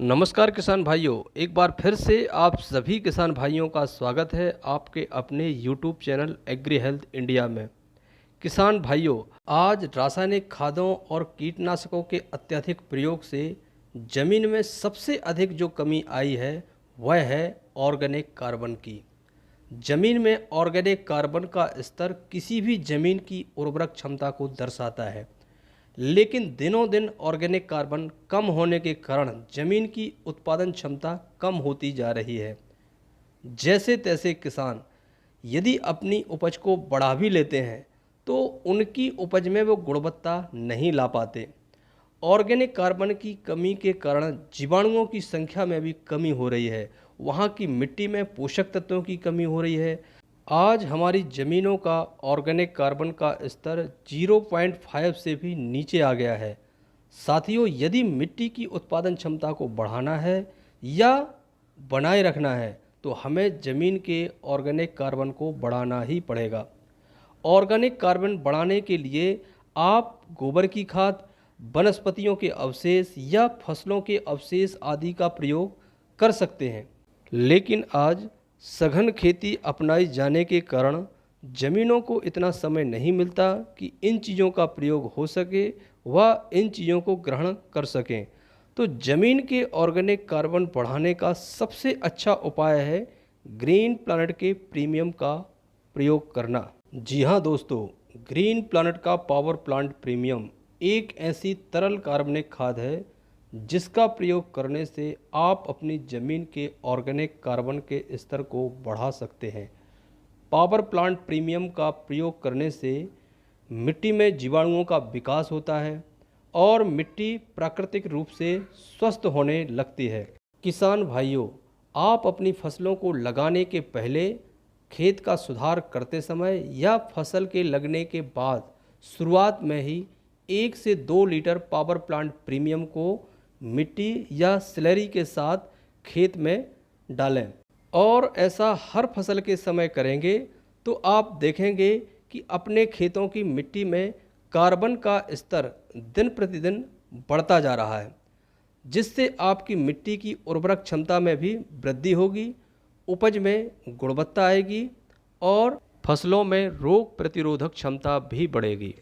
नमस्कार किसान भाइयों, एक बार फिर से आप सभी किसान भाइयों का स्वागत है आपके अपने YouTube channel Agri Health India में। किसान भाइयों, आज रासायनिक खादों और कीटनाशकों के अत्यधिक प्रयोग से ज़मीन में सबसे अधिक जो कमी आई है वह है ऑर्गेनिक कार्बन की। ज़मीन में ऑर्गेनिक कार्बन का स्तर किसी भी ज़मीन की उर्वरक क्षमता को दर्शाता है, लेकिन दिनों दिन ऑर्गेनिक कार्बन कम होने के कारण ज़मीन की उत्पादन क्षमता कम होती जा रही है। जैसे तैसे किसान यदि अपनी उपज को बढ़ा भी लेते हैं तो उनकी उपज में वो गुणवत्ता नहीं ला पाते। ऑर्गेनिक कार्बन की कमी के कारण जीवाणुओं की संख्या में भी कमी हो रही है, वहाँ की मिट्टी में पोषक तत्वों की कमी हो रही है। आज हमारी ज़मीनों का ऑर्गेनिक कार्बन का स्तर 0.5 से भी नीचे आ गया है। साथियों, यदि मिट्टी की उत्पादन क्षमता को बढ़ाना है या बनाए रखना है तो हमें ज़मीन के ऑर्गेनिक कार्बन को बढ़ाना ही पड़ेगा। ऑर्गेनिक कार्बन बढ़ाने के लिए आप गोबर की खाद, वनस्पतियों के अवशेष या फसलों के अवशेष आदि का प्रयोग कर सकते हैं। लेकिन आज सघन खेती अपनाई जाने के कारण ज़मीनों को इतना समय नहीं मिलता कि इन चीज़ों का प्रयोग हो सके व इन चीज़ों को ग्रहण कर सकें। तो ज़मीन के ऑर्गेनिक कार्बन बढ़ाने का सबसे अच्छा उपाय है ग्रीन प्लानेट के प्रीमियम का प्रयोग करना। जी हाँ दोस्तों, ग्रीन प्लानेट का पावर प्लांट प्रीमियम एक ऐसी तरल कार्बनिक खाद है जिसका प्रयोग करने से आप अपनी ज़मीन के ऑर्गेनिक कार्बन के स्तर को बढ़ा सकते हैं। पावर प्लांट प्रीमियम का प्रयोग करने से मिट्टी में जीवाणुओं का विकास होता है और मिट्टी प्राकृतिक रूप से स्वस्थ होने लगती है। किसान भाइयों, आप अपनी फसलों को लगाने के पहले, खेत का सुधार करते समय या फसल के लगने के बाद शुरुआत में ही 1 से 2 लीटर पावर प्लांट प्रीमियम को मिट्टी या स्लरी के साथ खेत में डालें और ऐसा हर फसल के समय करेंगे तो आप देखेंगे कि अपने खेतों की मिट्टी में कार्बन का स्तर दिन प्रतिदिन बढ़ता जा रहा है, जिससे आपकी मिट्टी की उर्वरक क्षमता में भी वृद्धि होगी, उपज में गुणवत्ता आएगी और फसलों में रोग प्रतिरोधक क्षमता भी बढ़ेगी।